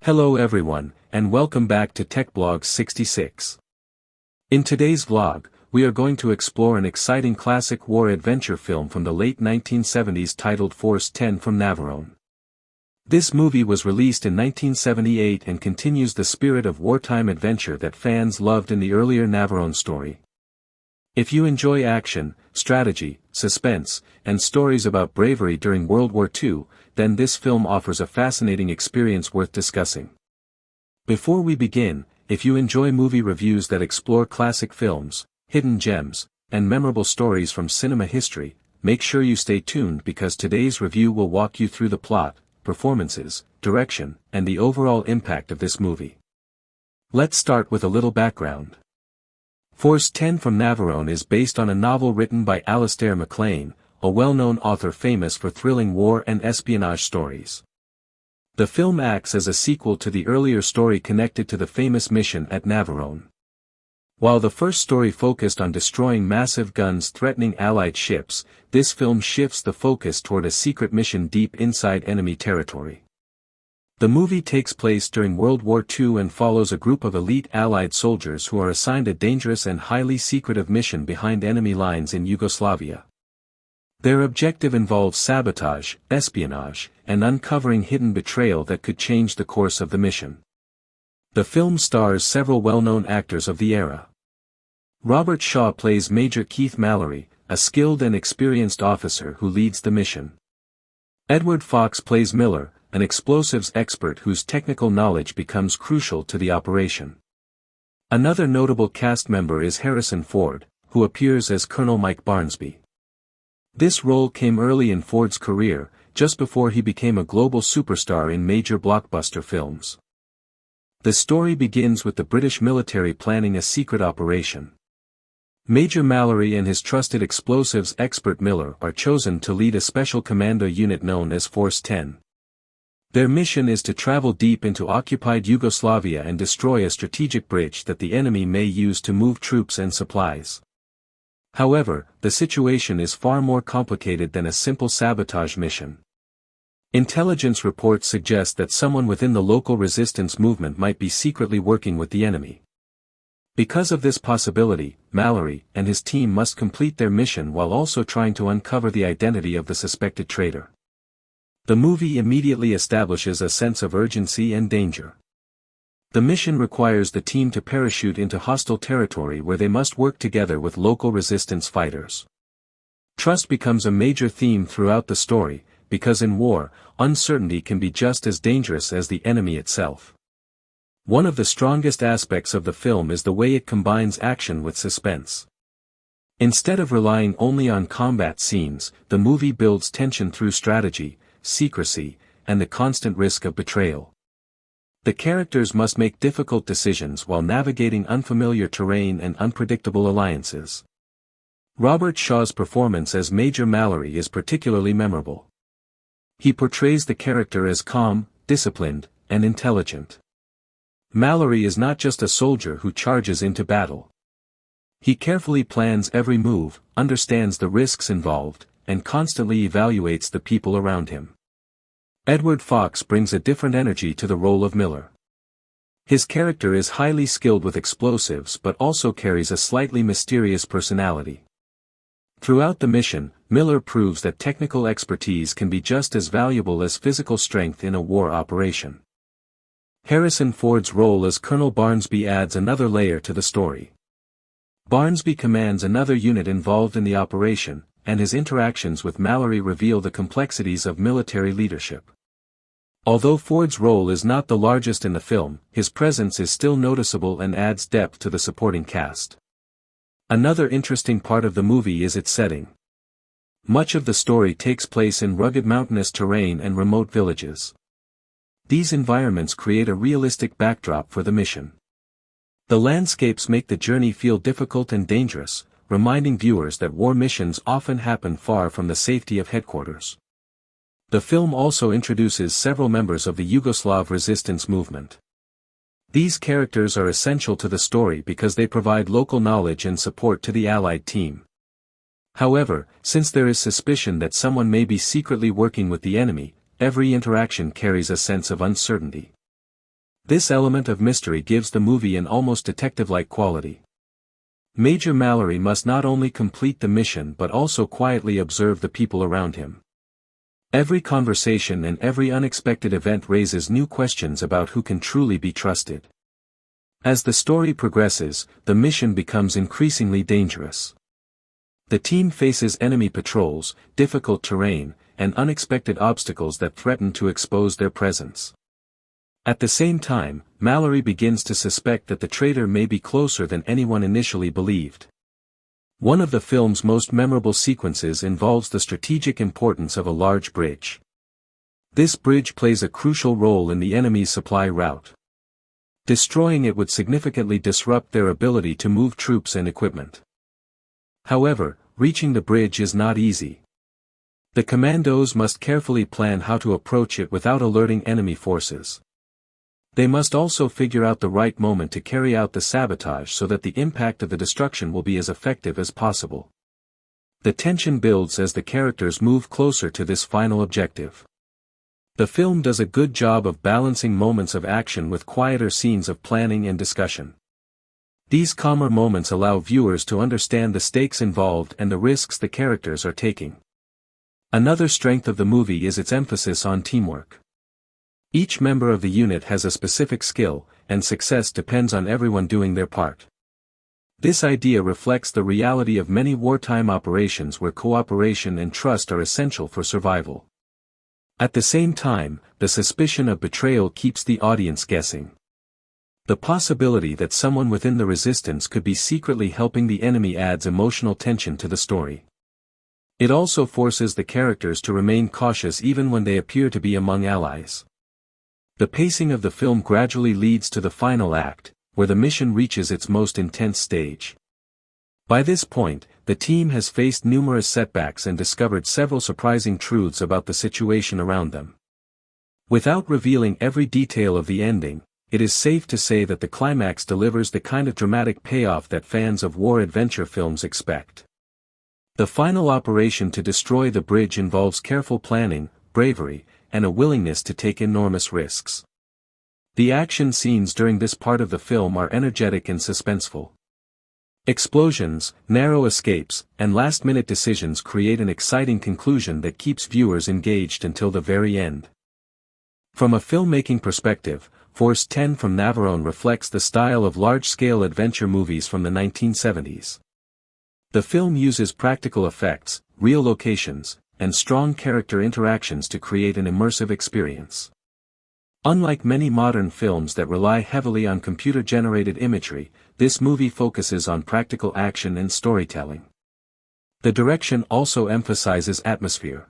Hello everyone, and welcome back to TechBlog 66. In today's vlog, we are going to explore an exciting classic war adventure film from the late 1970s titled Force 10 from Navarone. This movie was released in 1978 and continues the spirit of wartime adventure that fans loved in the earlier Navarone story. If you enjoy action, strategy, suspense, and stories about bravery during World War II, then this film offers a fascinating experience worth discussing. Before we begin, if you enjoy movie reviews that explore classic films, hidden gems, and memorable stories from cinema history, make sure you stay tuned because today's review will walk you through the plot, performances, direction, and the overall impact of this movie. Let's start with a little background. Force 10 from Navarone is based on a novel written by Alistair MacLean, a well-known author famous for thrilling war and espionage stories. The film acts as a sequel to the earlier story connected to the famous mission at Navarone. While the first story focused on destroying massive guns threatening Allied ships, this film shifts the focus toward a secret mission deep inside enemy territory. The movie takes place during World War II and follows a group of elite Allied soldiers who are assigned a dangerous and highly secretive mission behind enemy lines in Yugoslavia. Their objective involves sabotage, espionage, and uncovering hidden betrayal that could change the course of the mission. The film stars several well-known actors of the era. Robert Shaw plays Major Keith Mallory, a skilled and experienced officer who leads the mission. Edward Fox plays Miller, an explosives expert whose technical knowledge becomes crucial to the operation. Another notable cast member is Harrison Ford, who appears as Colonel Mike Barnsby. This role came early in Ford's career, just before he became a global superstar in major blockbuster films. The story begins with the British military planning a secret operation. Major Mallory and his trusted explosives expert Miller are chosen to lead a special commando unit known as Force 10. Their mission is to travel deep into occupied Yugoslavia and destroy a strategic bridge that the enemy may use to move troops and supplies. However, the situation is far more complicated than a simple sabotage mission. Intelligence reports suggest that someone within the local resistance movement might be secretly working with the enemy. Because of this possibility, Mallory and his team must complete their mission while also trying to uncover the identity of the suspected traitor. The movie immediately establishes a sense of urgency and danger. The mission requires the team to parachute into hostile territory where they must work together with local resistance fighters. Trust becomes a major theme throughout the story, because in war, uncertainty can be just as dangerous as the enemy itself. One of the strongest aspects of the film is the way it combines action with suspense. Instead of relying only on combat scenes, the movie builds tension through strategy, secrecy, and the constant risk of betrayal. The characters must make difficult decisions while navigating unfamiliar terrain and unpredictable alliances. Robert Shaw's performance as Major Mallory is particularly memorable. He portrays the character as calm, disciplined, and intelligent. Mallory is not just a soldier who charges into battle. He carefully plans every move, understands the risks involved, and constantly evaluates the people around him. Edward Fox brings a different energy to the role of Miller. His character is highly skilled with explosives but also carries a slightly mysterious personality. Throughout the mission, Miller proves that technical expertise can be just as valuable as physical strength in a war operation. Harrison Ford's role as Colonel Barnsby adds another layer to the story. Barnsby commands another unit involved in the operation, and his interactions with Mallory reveal the complexities of military leadership. Although Ford's role is not the largest in the film, his presence is still noticeable and adds depth to the supporting cast. Another interesting part of the movie is its setting. Much of the story takes place in rugged mountainous terrain and remote villages. These environments create a realistic backdrop for the mission. The landscapes make the journey feel difficult and dangerous, reminding viewers that war missions often happen far from the safety of headquarters. The film also introduces several members of the Yugoslav resistance movement. These characters are essential to the story because they provide local knowledge and support to the Allied team. However, since there is suspicion that someone may be secretly working with the enemy, every interaction carries a sense of uncertainty. This element of mystery gives the movie an almost detective-like quality. Major Mallory must not only complete the mission but also quietly observe the people around him. Every conversation and every unexpected event raises new questions about who can truly be trusted. As the story progresses, the mission becomes increasingly dangerous. The team faces enemy patrols, difficult terrain, and unexpected obstacles that threaten to expose their presence. At the same time, Mallory begins to suspect that the traitor may be closer than anyone initially believed. One of the film's most memorable sequences involves the strategic importance of a large bridge. This bridge plays a crucial role in the enemy's supply route. Destroying it would significantly disrupt their ability to move troops and equipment. However, reaching the bridge is not easy. The commandos must carefully plan how to approach it without alerting enemy forces. They must also figure out the right moment to carry out the sabotage so that the impact of the destruction will be as effective as possible. The tension builds as the characters move closer to this final objective. The film does a good job of balancing moments of action with quieter scenes of planning and discussion. These calmer moments allow viewers to understand the stakes involved and the risks the characters are taking. Another strength of the movie is its emphasis on teamwork. Each member of the unit has a specific skill, and success depends on everyone doing their part. This idea reflects the reality of many wartime operations where cooperation and trust are essential for survival. At the same time, the suspicion of betrayal keeps the audience guessing. The possibility that someone within the resistance could be secretly helping the enemy adds emotional tension to the story. It also forces the characters to remain cautious even when they appear to be among allies. The pacing of the film gradually leads to the final act, where the mission reaches its most intense stage. By this point, the team has faced numerous setbacks and discovered several surprising truths about the situation around them. Without revealing every detail of the ending, it is safe to say that the climax delivers the kind of dramatic payoff that fans of war adventure films expect. The final operation to destroy the bridge involves careful planning, bravery, and a willingness to take enormous risks. The action scenes during this part of the film are energetic and suspenseful. Explosions, narrow escapes, and last-minute decisions create an exciting conclusion that keeps viewers engaged until the very end. From a filmmaking perspective, Force 10 from Navarone reflects the style of large-scale adventure movies from the 1970s. The film uses practical effects, real locations, and strong character interactions to create an immersive experience. Unlike many modern films that rely heavily on computer-generated imagery, this movie focuses on practical action and storytelling. The direction also emphasizes atmosphere.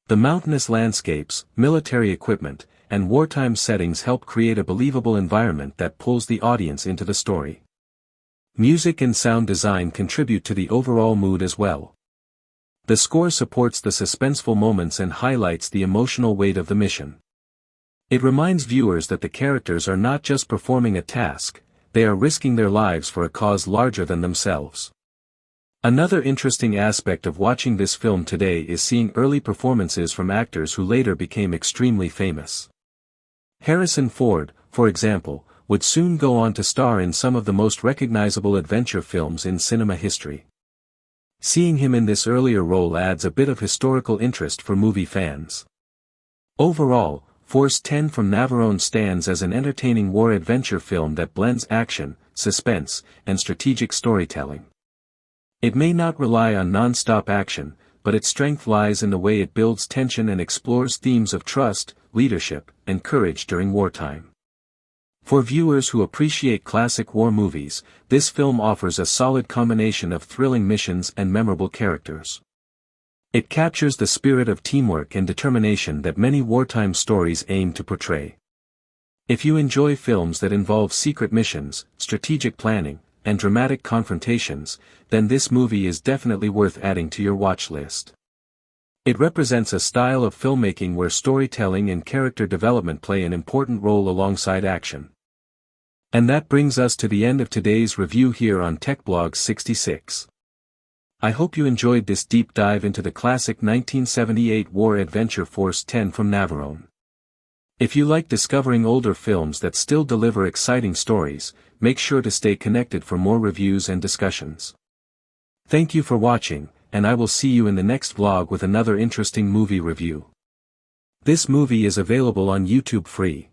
The mountainous landscapes, military equipment, and wartime settings help create a believable environment that pulls the audience into the story. Music and sound design contribute to the overall mood as well. The score supports the suspenseful moments and highlights the emotional weight of the mission. It reminds viewers that the characters are not just performing a task, they are risking their lives for a cause larger than themselves. Another interesting aspect of watching this film today is seeing early performances from actors who later became extremely famous. Harrison Ford, for example, would soon go on to star in some of the most recognizable adventure films in cinema history. Seeing him in this earlier role adds a bit of historical interest for movie fans. Overall, Force 10 from Navarone stands as an entertaining war adventure film that blends action, suspense, and strategic storytelling. It may not rely on non-stop action, but its strength lies in the way it builds tension and explores themes of trust, leadership, and courage during wartime. For viewers who appreciate classic war movies, this film offers a solid combination of thrilling missions and memorable characters. It captures the spirit of teamwork and determination that many wartime stories aim to portray. If you enjoy films that involve secret missions, strategic planning, and dramatic confrontations, then this movie is definitely worth adding to your watch list. It represents a style of filmmaking where storytelling and character development play an important role alongside action. And that brings us to the end of today's review here on TechBlog 66. I hope you enjoyed this deep dive into the classic 1978 war adventure Force 10 from Navarone. If you like discovering older films that still deliver exciting stories, make sure to stay connected for more reviews and discussions. Thank you for watching, and I will see you in the next vlog with another interesting movie review. This movie is available on YouTube free.